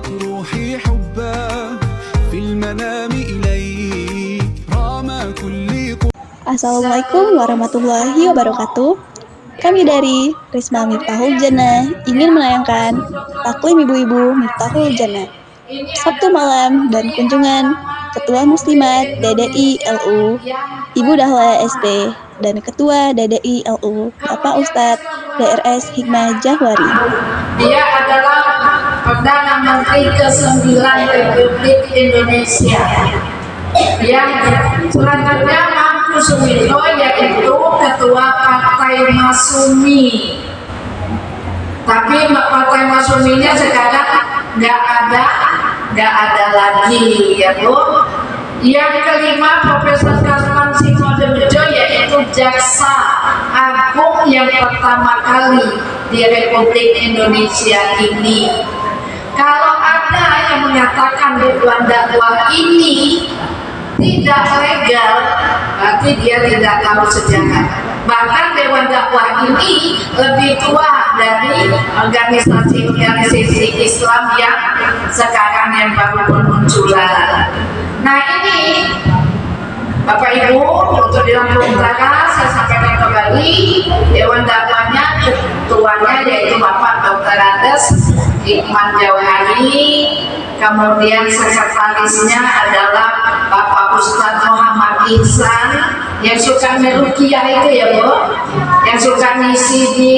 ضاعت روحي حبا في المنام إليك رام كل Assalamualaikum warahmatullahi wabarakatuh. Kami dari Risma Miftahul Jannah ingin menayangkan taklim ibu-ibu Miftahul Jannah Sabtu malam dan kunjungan Ketua Muslimat DDI LU Ibu Dahla SD dan Ketua DDI LU Bapak Ustadz DRS Hikmah Jahwari. Dia adalah Perdana Menteri ke-9 Republik Indonesia. Yang selanjutnya Mampu Suwito, yaitu Ketua Partai Masyumi. Tapi Partai Masyuminya sekarang nggak ada lagi, ya Bu. Yang kelima Profesor Kasman Simoderejo, yaitu Jaksa Agung yang pertama kali di Republik Indonesia ini. Kalau ada yang mengatakan dewan dakwah ini tidak legal, berarti dia tidak tahu sejarah. Bahkan dewan dakwah ini lebih tua dari organisasi Islam yang sekarang yang baru bermunculan. Nah ini Bapak Ibu, untuk di Lampung Utara saya sampaikan kembali dewan dakwahnya ketuanya yaitu Bapak Dr. Andes Hikmah Jahwari, kemudian sekretarisnya adalah Bapak Ustadz Muhammad Ihsan yang suka meruqyah itu ya Bu, yang suka ngisi di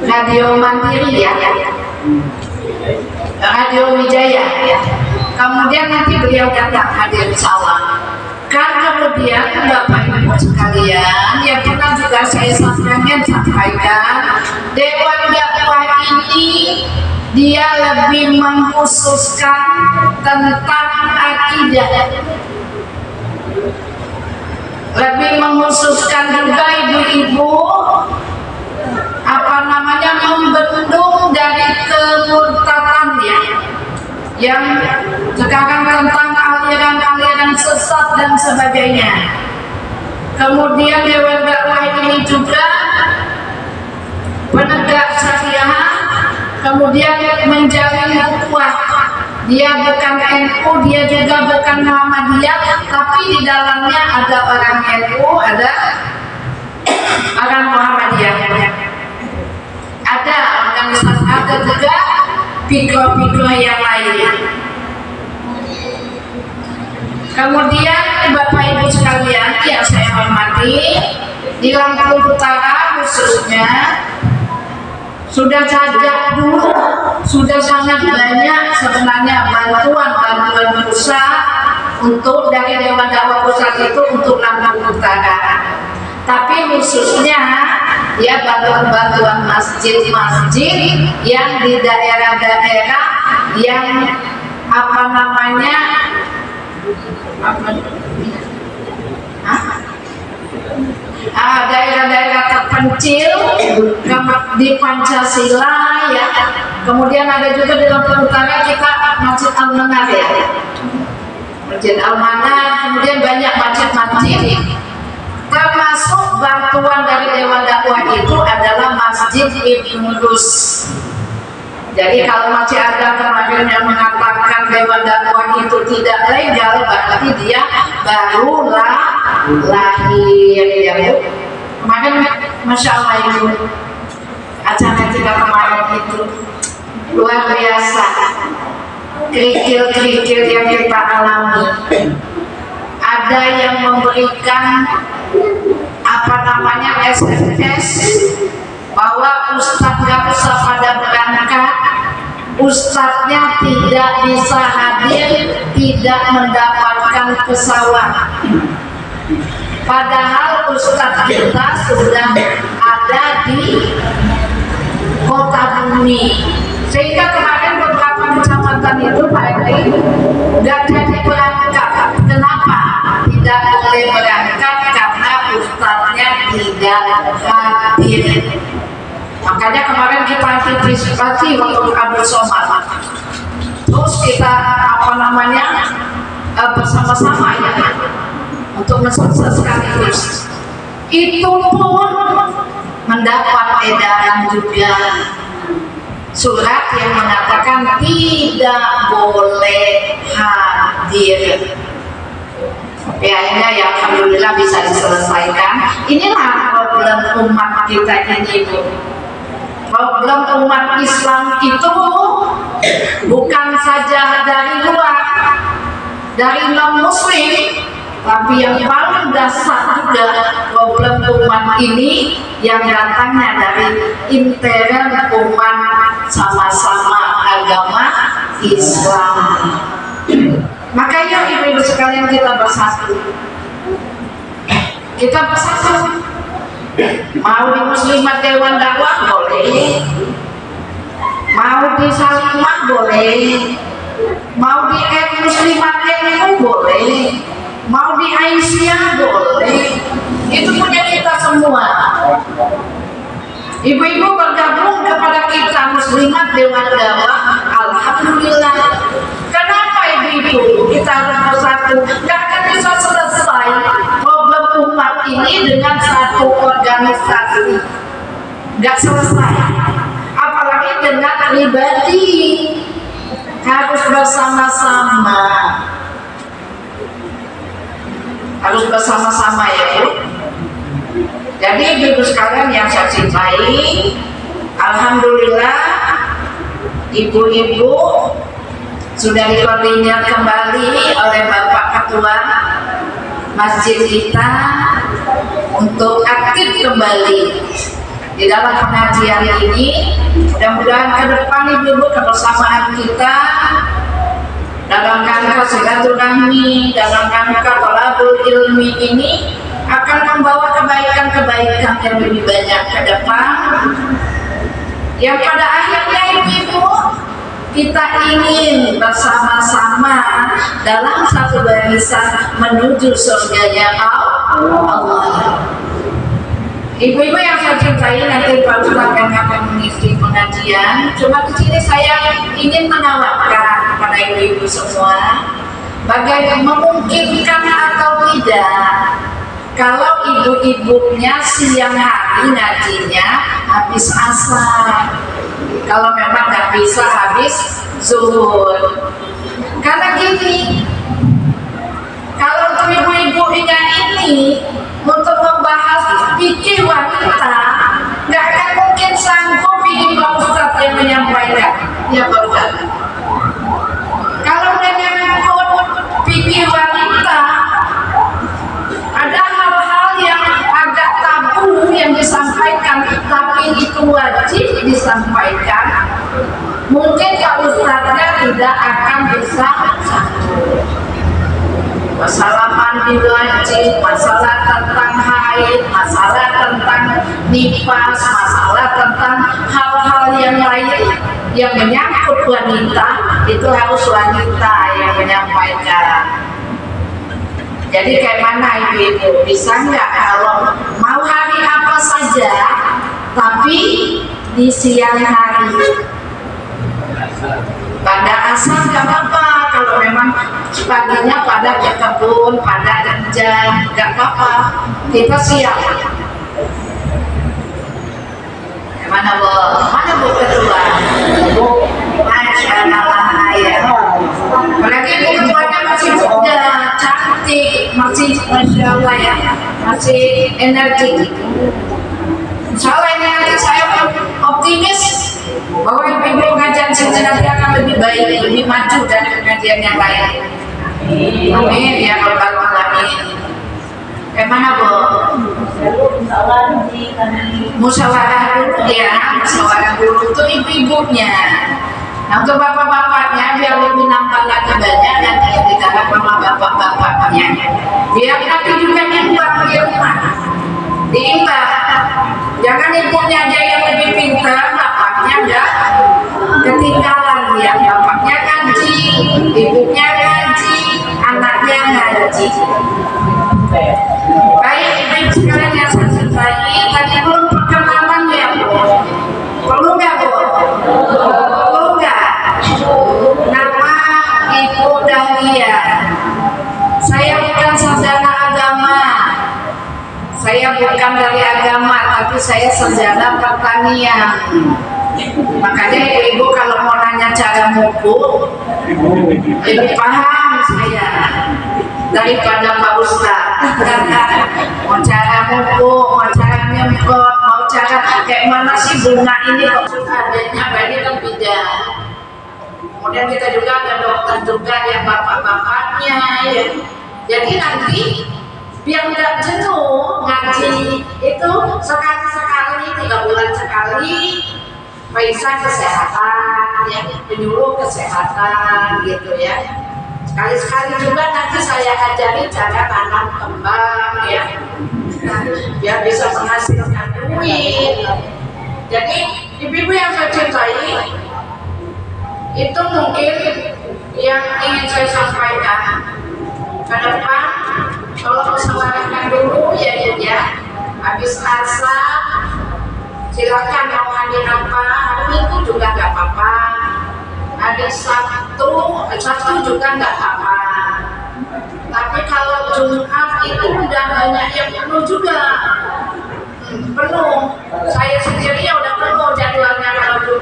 Radio Mandiri ya, Radio Wijaya ya. Kemudian nanti beliau datang hadir insyaallah. Kan kemudian Bapak Ibu sekalian yang pernah juga saya sampaikan, dewan dakwah ini dia lebih mengkhususkan tentang akidah, lebih mengkhususkan juga ibu-ibu membendung dari kemurtadan yang sekarang tentang aliran-aliran sesat dan sebagainya. Kemudian dewan dakwah ini juga penegak syariah, kemudian menjalin ukhuwah. Dia bukan NU, dia juga bukan Muhammadiyah, tapi di dalamnya ada orang NU, ada orang Muhammadiyah, ada organisasi, ada juga pikir-pikir yang lain. Kemudian Bapak Ibu sekalian yang saya hormati, di Lampung Utara khususnya sudah sejak dulu sudah sangat banyak sebenarnya bantuan pusat untuk dari Dewan Dakwah Pusat itu untuk Lampung Utara. Tapi khususnya ya bantuan masjid-masjid yang di daerah-daerah yang daerah-daerah terpencil di Pancasila ya. Kemudian ada juga di Lampung Utara kita Masjid Al-Manar ya, Masjid Al-Manar, kemudian banyak masjid-masjid. Termasuk bantuan dari Dewan Dakwah itu adalah Masjid Ibnu Rus. Jadi kalau masih ada kemarin yang mengatakan Dewan Dakwah itu tidak legal, berarti dia baru lahir ya Bu. Kemarin Masya Allah itu acara kita kemarin itu luar biasa, kerikil-kerikil yang kita alami. Ada yang memberikan SMS bahwa Ustadz gak usah pada berangkat, Ustadznya tidak bisa hadir, tidak mendapatkan pesawat. Padahal Ustadz kita sudah ada di kota bumi. Sehingga kemarin beberapa kecamatan itu Pak Edi gak jadi berangkat. Kenapa tidak boleh berangkat? Karena Ustadznya tidak hadir. Makanya kemarin kita antisipasi waktu Abdul Somad. Terus kita bersama-sama ya untuk mensukseskan itu pun mendapat edaran juga. surat yang mengatakan tidak boleh hadir. Tapi akhirnya ya alhamdulillah bisa diselesaikan. Inilah problem umat kita ini, Bu. Problem umat Islam itu bukan saja dari luar, dari non-muslim, tapi yang paling dasar juga problem umat ini yang datangnya dari intern umat sama-sama agama Islam. Maka yuk ibu-ibu sekalian kita bersatu. Kita bersatu. Mau di Muslimat Dewan Dakwah boleh, mau di Salimah boleh, mau di Muslimat NU boleh, mau di Aisyah boleh. Itu punya kita semua. Ibu-ibu bergabung kepada kita Muslimat Dewan Dakwah, alhamdulillah. Kenapa ibu-ibu kita harus bersatu? Gak akan bisa selesai problem umat ini dengan satu organisasi. Gak selesai. Apalagi dengan pribadi. Harus bersama-sama. Harus bersama-sama ya Bu. Jadi ibu-ibu sekalian yang saya cintai, alhamdulillah ibu-ibu sudah dikoordinir kembali oleh Bapak Ketua Masjid kita untuk aktif kembali di dalam pengajian ini. Mudah-mudahan ke depan ibu-ibu kebersamaan kita dalam rangka silaturahmi, dalam rangka thalabul ilmi ini akan membawa kebaikan-kebaikan yang lebih banyak ke depan, yang pada akhirnya ibu-ibu kita ingin bersama-sama dalam satu barisan menuju surganya Allah. Ibu-ibu yang saya cintai, nanti Pak Ustaz akan mengisi pengajian. Cuma di sini saya ingin menawarkan kepada ibu-ibu semua, bagaimana memungkinkan atau tidak kalau ibu-ibunya siang hari ngajinya habis asar, kalau memang nggak bisa habis zuhur. Karena gini, kalau untuk ibu-ibunya ini untuk membahas fikih wanita, nggak akan mungkin sanggup ini Pak Ustadz yang menyampaikan, ya Pak Ustadz. Kalau menyangkut fikih wanita, ada hal-hal yang agak tabu yang disampaikan, tapi itu wajib disampaikan. Mungkin Pak Ustadznya tidak akan bisa sanggup. Masalah mandi wajib, masalah tentang haid, masalah tentang nifas, masalah tentang hal-hal yang lain yang menyangkut wanita, itu harus wanita yang menyampaikan. Jadi kayak mana ibu-ibu, bisa nggak kalau mau hari apa saja, tapi di siang hari pada asar nggak apa-apa, kalau memang paginya pada ke kebun, pada kerja, nggak apa-apa, kita siap. Mana Bu? Mana Bu Ketua? Masya Allah ya. Apalagi Bu Ketuanya masih muda, cantik, masih Masya Allah ya, masih energi. Insya Allah ini nanti saya optimis bahwa ibu-ibu pengajian sini nanti akan lebih baik, lebih maju dari pengajian yang lain. Amin ya Rabbal Alamin. Bagaimana Bu? Musyawarah dulu ya, musyawarah dulu itu ibu-ibunya. Nah untuk bapak-bapaknya biar lebih nampak lagi banyak, nanti dikatakan sama bapak-bapaknya. Biar nanti juga diimbang di rumah, diimbang. Jangan ibunya aja yang lebih pintar, bapaknya enggak ketinggalan. Yang bapaknya ngaji, ibunya ngaji, anaknya ngaji. Baik ibu sekalian yang saya cintai, tadi belum perkenalan ya Bu? Perlu nggak Bu? Perlu nggak? Nama Ibu Dahlia. Saya bukan sarjana agama. Saya bukan dari agama, tapi saya sarjana pertanian. Makanya ibu kalau mau nanya cara mukul lebih paham saya daripada Pak Ustadz. Mau cara mukul, mau cara nyemprot, mau cara kayak mana sih bunga ini kok adanya banyak kan beda. Kemudian kita juga ada dokter juga yang bapak-bapaknya ya. Jadi nanti biar nggak jenuh ngaji itu sekali-sekali 3 bulan sekali periksa kesehatan ya, penyuluh kesehatan gitu ya. Sekali-sekali juga nanti saya ajari cara tanam kembang ya, biar bisa menghasilkan duit. Jadi ibu-ibu yang saya cintai, itu mungkin yang ingin saya sampaikan ke depan. Kalau usahakan dulu ya, habis asar silakan mau hadir apa, hari Minggu juga nggak apa-apa, hari Sabtu juga nggak apa-apa. Tapi kalau Jumat itu udah banyak yang penuh juga, penuh. Saya sendiri ya udah penuh jadwalnya kalau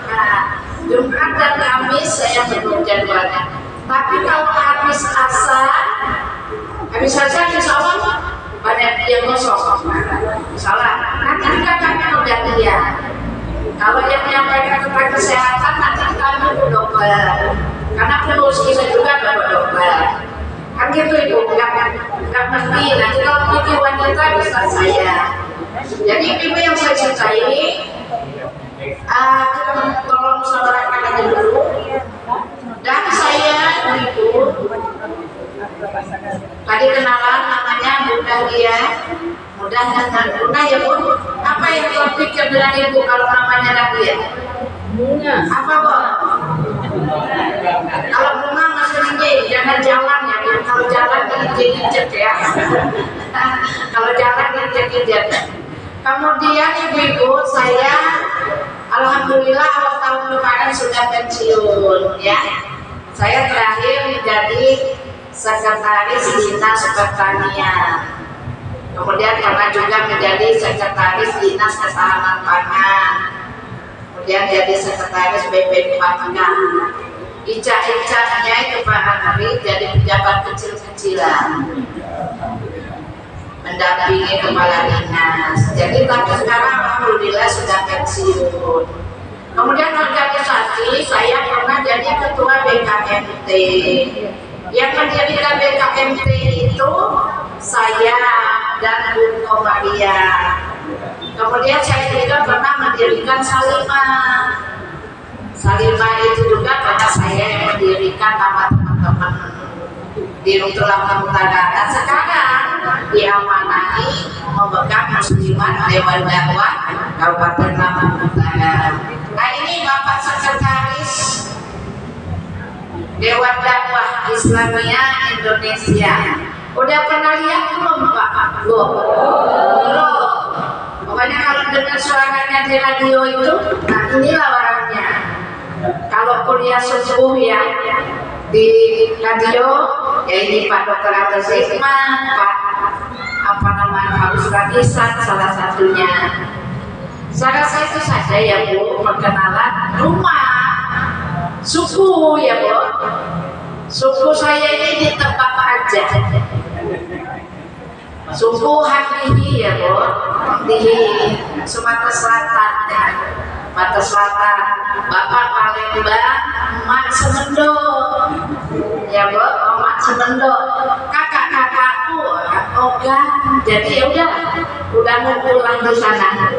Jumat dan Kamis saya penuh jadwalnya. Tapi kalau habis asar insya Allah banyak yang kosong. Salah. Nanti kita kami bergantian. Kalau yang menyampaikan tentang kesehatan nanti kita ambil dokter. Karena penulis kita juga bapak dokter. Kan gitu ibu, nggak mesti. Nanti kalau pilih wanita bisa saya. Jadi ibu yang saya cintai, kita tolong musyawarahkan aja dulu. Dan saya ibu tadi kenalan namanya Bunda dia, mudah dengan Bunda ya Bu. Apa yang kau pikir dengan ibu kalau namanya Nadia? Bunga. Apa Bu? Kalau bunga masih tinggi, jangan jalan ya Bu. Kalau jalan injek-injek ya. Kalau jalan injek-injek. Kemudian ibu-ibu saya, alhamdulillah awal tahun kemarin sudah pensiun ya. Saya terakhir menjadi Sekretaris Dinas Pertanian. Kemudian karena juga menjadi Sekretaris Dinas Ketahanan Pangan. Kemudian jadi Sekretaris BP Pangan. Icak-icaknya itu Pak Henry jadi pejabat kecil-kecilan, mendampingi kepala dinas. Jadi tapi sekarang alhamdulillah sudah pensiun. Kemudian organisasi saya pernah jadi ketua BKMT. Yang mendirikan BKMT itu saya dan Bu Komaria. Kemudian saya juga pernah mendirikan Salimah. Salimah itu juga karena saya yang mendirikan sama teman-teman di Tulang Utara. Dan sekarang diamanahi memegang Muslimat Dewan Dakwah Kabupaten Lampung Utara. Nah ini Bapak Sekretaris Dewan Dakwah Islamiyah Indonesia. Udah pernah lihat belum Pak? Belum. Pokoknya kalau dengar suaranya di radio itu, nah inilah orangnya. Kalau kuliah subuh ya di radio, ya ini Pak Dr. Atas Hikmah, Pak Pak Ustadz Isan salah satunya. Saya rasa itu saja ya Bu, perkenalan rumah suku ya Bu. Suku saya ini di tempat aja. Suku Hakihi ya Bu, di Sumatera Selatan ya. Sumatera Selatan, Bapak Palembang, Emak Semendo ya Bu, Emak Semendo. Kakak-kakakku Ogan, jadi ya udah ngumpul lagi di sana.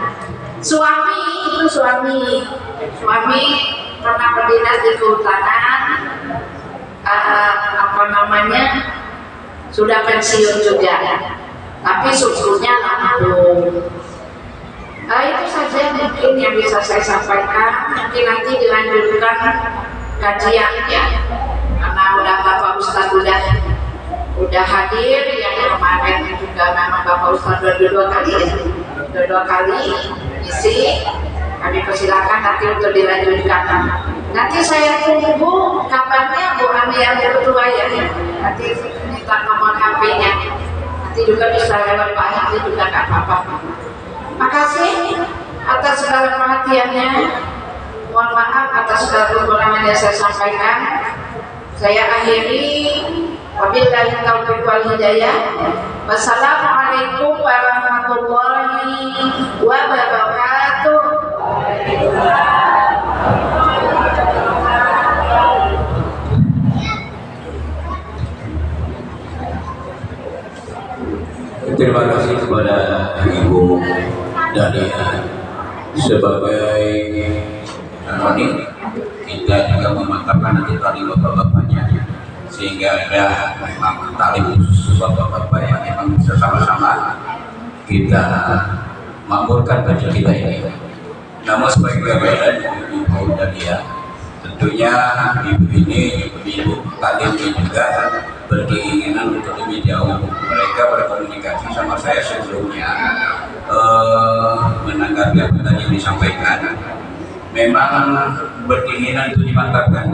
Suami pernah berdinas di kehutanan, sudah pensiun juga, tapi susunya Lampung. Itu saja mungkin yang bisa saya sampaikan. Mungkin nanti dilanjutkan kajiannya, karena udah Bapak Ustadz udah hadir, yang kemarin juga memang Bapak Ustadz dua kali isi. Kami persilakan nanti untuk dilanjutkan. Nanti saya tunggu kabarnya Bu Ami yang ketua ya. Nanti minta nomor HP-nya. Nanti juga bisa lewat Pak Hadi juga nggak apa-apa. Makasih atas segala perhatiannya. Mohon maaf atas kekurangan yang saya sampaikan. Saya akhiri, wabillahi taufiq wal hidayah. Wassalamualaikum warahmatullahi wabarakatuh. Terima kasih kepada Ibu Dahlia sebagai ini kita juga memantapkan nanti tadi bapak-bapaknya, sehingga ada memang talim khusus bapak-bapak yang memang bersama-sama kita makmurkan baju kita ini. Namun sebagai gambaran Ibu Dahlia, tentunya ibu ini, ibu talim ini juga berkeinginan untuk lebih jauh. Mereka berkomunikasi sama saya sebelumnya, menanggapi apa tadi yang disampaikan. Memang berkeinginan untuk dimantapkan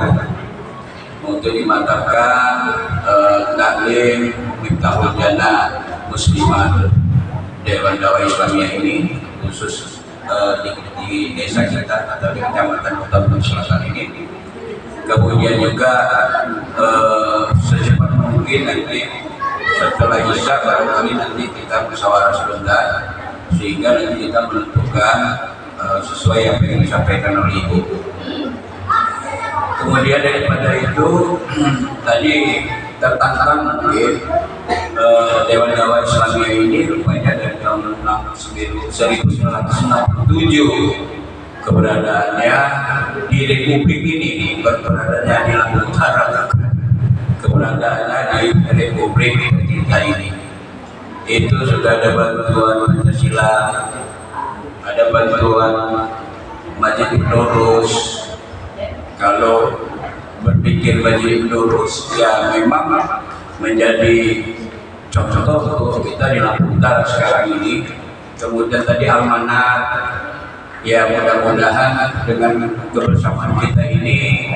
taklim Miftahul Jannah Muslimat Dewan Dakwah Islamiyah ini, khusus di desa kita atau di kecamatan Kota Bumi Selatan ini. Kemudian juga secepat mungkin nanti setelah Isya barangkali nanti kita musyawarah sebentar, sehingga nanti kita menentukan sesuai yang ingin disampaikan oleh Ibu. Kemudian daripada itu tadi tertantang mungkin Dewan Dakwah Islamiyah ini rupanya dari tahun 1967 keberadaannya di Republik ini, bukan keberadaannya di Lampung Utara, keberadaannya di Republik kita ini. Itu sudah ada bantuan Pancasila, ada bantuan Majid Lurus. Kalau berpikir Majid Lurus ya memang menjadi contoh untuk kita di Lampung Utara sekarang ini. Kemudian tadi amanat, ya mudah-mudahan dengan kebersamaan kita ini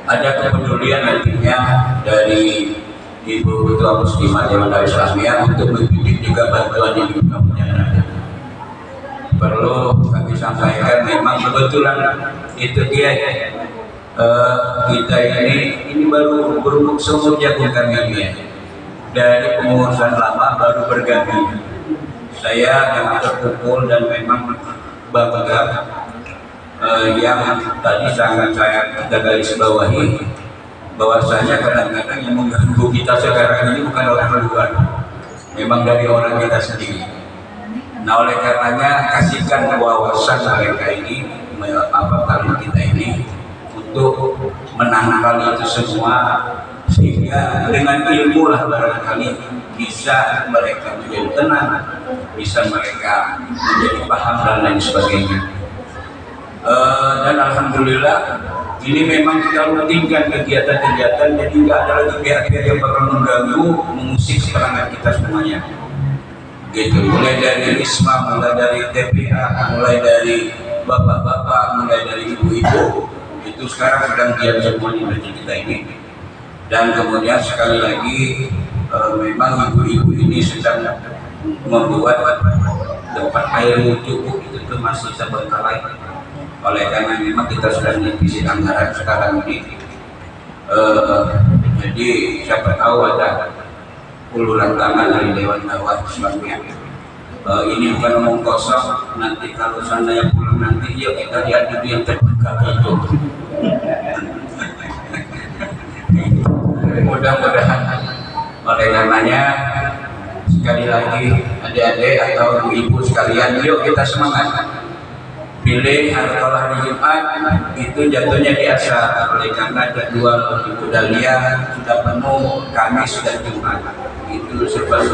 ada kepedulian nantinya dari Ibu Ketua Muslimat Dewan Dakwah Islamiyah untuk membidik juga bantuan yang dibutuhkan. Perlu kami sampaikan, memang kebetulan itu dia kita ini baru berumur seumur jagung kami ini ya. Dari pengurusan lama baru berganti. Saya yang terpukul dan memang bangga yang tadi sangat saya garis bawahi, bahwasanya kadang-kadang yang mengganggu kita sekarang ini bukan orang luar, memang dari orang kita sendiri. Nah, oleh karenanya kasihkan wawasan mereka ini, tamu kita ini, untuk menangkal itu semua, sehingga dengan ilmu lah barangkali bisa mereka menjadi tenang, bisa mereka menjadi paham dan lain sebagainya. Dan alhamdulillah ini memang kita rutinkan kegiatan-kegiatan, jadi nggak ada lagi pihak-pihak yang bakal mengganggu, mengusik serangan kita semuanya. Gitu, mulai dari Risma, mulai dari TPA, mulai dari bapak-bapak, mulai dari ibu-ibu, itu sekarang sedang diam semua di masjid kita ini. Dan kemudian sekali lagi memang ibu-ibu ini sedang membuat tempat air wudhu itu masih terbengkalai. Oleh karena memang kita sedang defisit anggaran sekarang ini, jadi siapa tahu ada uluran tangan dari Dewan Dakwah Islamiyah. Ini bukan omong kosong, nanti kalau seandainya pulang nanti yuk kita lihat dulu yang terbengkalai itu. Mudah-mudahan. Oleh karenanya sekali lagi adik-adik atau ibu sekalian, yuk kita semangat. Pilih kalau hari Jumat itu jatuhnya di asar, oleh karena jadwal Ibu Dahlia sudah penuh, kami sudah Jumat itu serba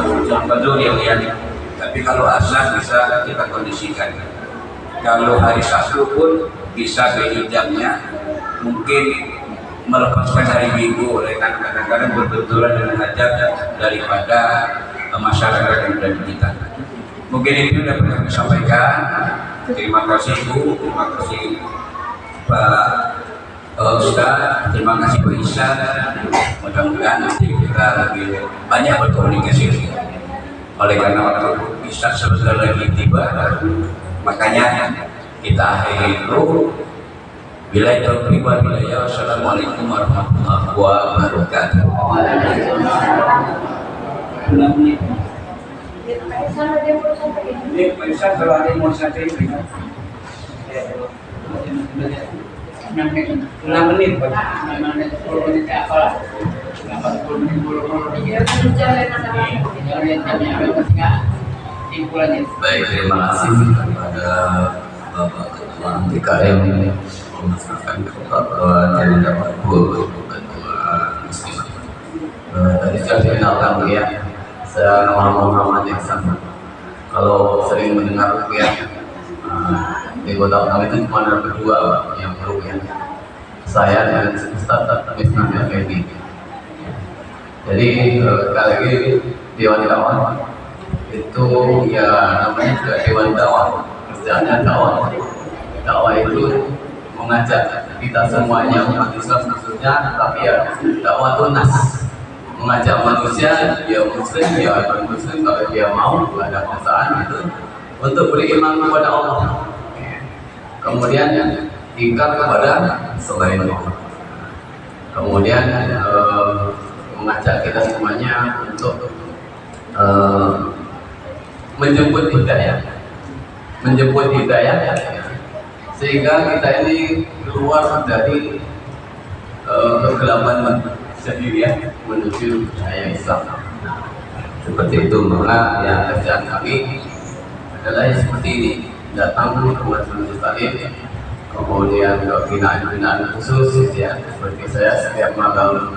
yang lihat. Tapi kalau asar bisa kita kondisikan. Kalau hari Sabtu pun bisa beda jamnya, mungkin melepaskan hari Minggu, oleh karena kadang-kadang berbenturan dengan hajat daripada masyarakat yang ada di kita. Mungkin itu sudah pernah kami sampaikan. Terima kasih Bu, terima kasih Pak Ustaz, terima kasih Pak Isa. Mudah-mudahan nanti kita lebih banyak berkomunikasi. Oleh karena waktu Isa sebentar lagi tiba, makanya kita akhiri dulu. Bila taufiq wal hidayah. Wassalamualaikum warahmatullahi wabarakatuh. Baik, terima kasih kepada Bapak Ketua DKM memasukkan ketua dan dapat ketua muslim. Tadi sudah dikenalkan ya, saya Muhammad yang sama. Kalau sering mendengar rukyah di kota kami itu cuma ada berdua yang rukyah, saya dan Ustaz Misnan Effendi. Jadi sekali lagi Dewan Dakwah itu ya namanya juga Dewan Dakwah, kerjaannya dakwah. Dakwah itu mengajak kita semuanya umat Islam khususnya, tapi ya dakwah itu nas, mengajak manusia ya muslim ya non muslim kalau dia mau ada perasaan itu untuk beriman kepada Allah, kemudian ingkar kepada selain Allah, kemudian mengajak kita semuanya untuk menjemput hidayah, sehingga kita ini keluar dari kegelapan sendirian menuju cahaya Islam. Seperti itu, maka ya kerjaan kami adalah seperti ini, datang ke majelis taklim, kemudian ke binaan-binaan khusus ya, seperti saya setiap malam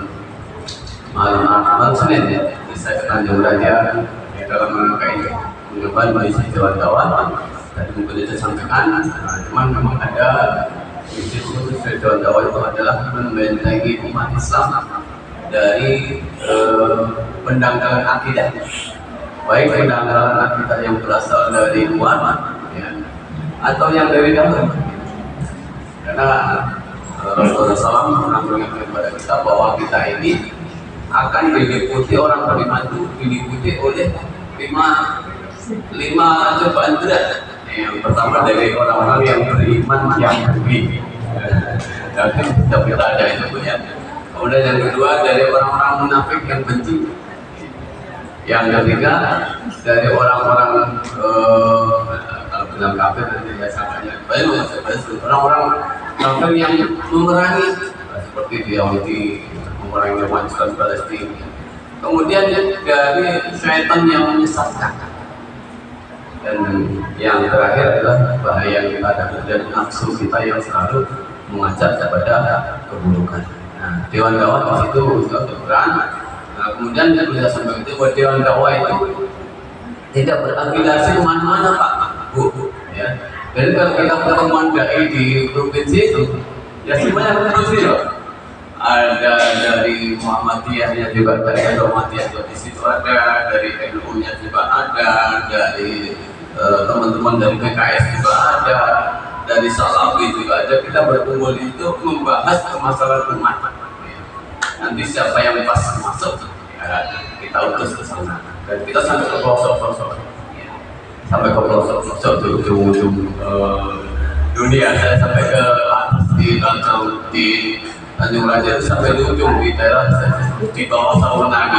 Senin ya, bisa ke Tanjung Raja ya, dalam rangka ini mencoba mengisi Dewan Dakwah. Tadi mungkin itu sampaikan, cuman memang ada misi khusus dari Dewan Dakwah itu adalah membentengi umat Islam dari pendangkalan akidah, baik pendangkalan akidah yang berasal dari luar ya, atau yang dari dalam. Karena Rasulullah SAW pernah mengingatkan kepada kita bahwa kita ini akan diliputi orang beriman itu diliputi oleh lima cobaan berat. Yang pertama dari orang-orang yang beriman yang rugi, tapi tidak ada itu punya. Kemudian yang kedua dari orang-orang munafik yang benci. Yang ketiga dari orang-orang kalau bilang kafir nanti saya sampainya banyak orang-orang kafir yang memerangi seperti di Yahudi memerangi umat Islam Palestina. Kemudian dari syaitan yang menyesatkan. Dan yang terakhir adalah bahaya yang kita hadapi dari nafsu kita yang selalu mengajak kepada keburukan. Nah, Dewan Dakwah di situ sudah berperan. Nah, kemudian bisa sampai itu buat Dewan Dakwah itu tidak berafiliasi kemana-mana Pak, Bu. Ya. Jadi kalau kita pertemuan dai di provinsi itu, ya semuanya betul loh. Ada dari Muhammadiyahnya juga, dari Muhammadiyah juga di situ ada, dari NU-nya juga ada, dari teman-teman dari PKS juga ada, dari Salafi juga ada. Kita berkumpul itu membahas permasalahan umat. Nanti siapa yang pas masuk, ya, kita utus ke sana. Dan kita sampai ke pelosok-pelosok, sampai ke pelosok-pelosok di ujung-ujung dunia. Saya sampai ke atas di Tanjung Raja itu sampai di ujung di daerah di bawah Sawangan.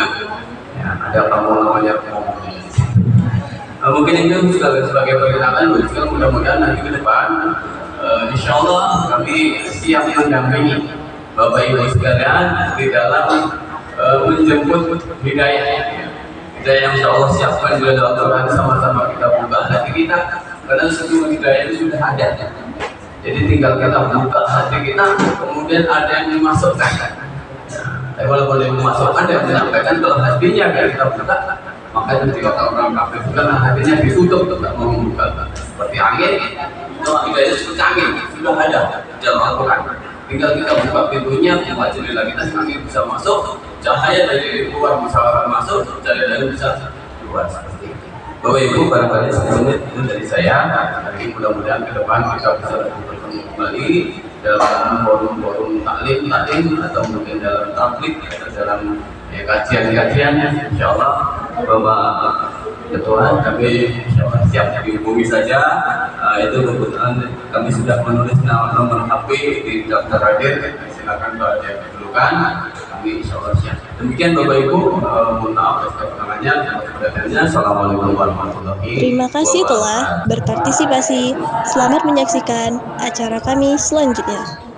Ya, ada kampung namanya mungkin itu sebagai perkenalan. Juga mudah-mudahan nanti ke depan insya Allah kami siap mendampingi Bapak Ibu sekalian di dalam menjemput hidayah yang insya Allah siapkan juga dalam Quran, sama-sama kita buka hati kita, karena semua hidayah itu sudah ada. Jadi tinggal kita buka hati kita, kemudian ada yang dimasukkan. Tapi walaupun yang dimasukkan, yang menyampaikan kalau hatinya kita buka, maka itu kata orang kafir karena hatinya ditutup, tidak mau membuka. Seperti angin, kalau hidayah seperti angin sudah ada dalam Al-Quran. Tinggal kita buka pintunya, buka jendela kita, angin bisa masuk, cahaya dari luar bisa masuk, cahaya dari bisa keluar seperti itu. Bapak Ibu, barangkali semuanya itu dari saya. Hari mudah-mudahan ke depan kita bisa bertemu kembali dalam forum-forum taklim atau mungkin dalam tablik atau dalam kajian-kajian. Insya Allah Bapak ketua, tapi siap dihubungi saja. Itu kebetulan kami sudah menulis nomor HP di daftar hadir. Silakan kalau ada yang diperlukan, kami insya Allah siap. Demikian Bapak Ibu, mohon maaf atas kekurangannya. Assalamualaikum warahmatullahi wabarakatuh. Terima kasih telah berpartisipasi. Selamat menyaksikan acara kami selanjutnya.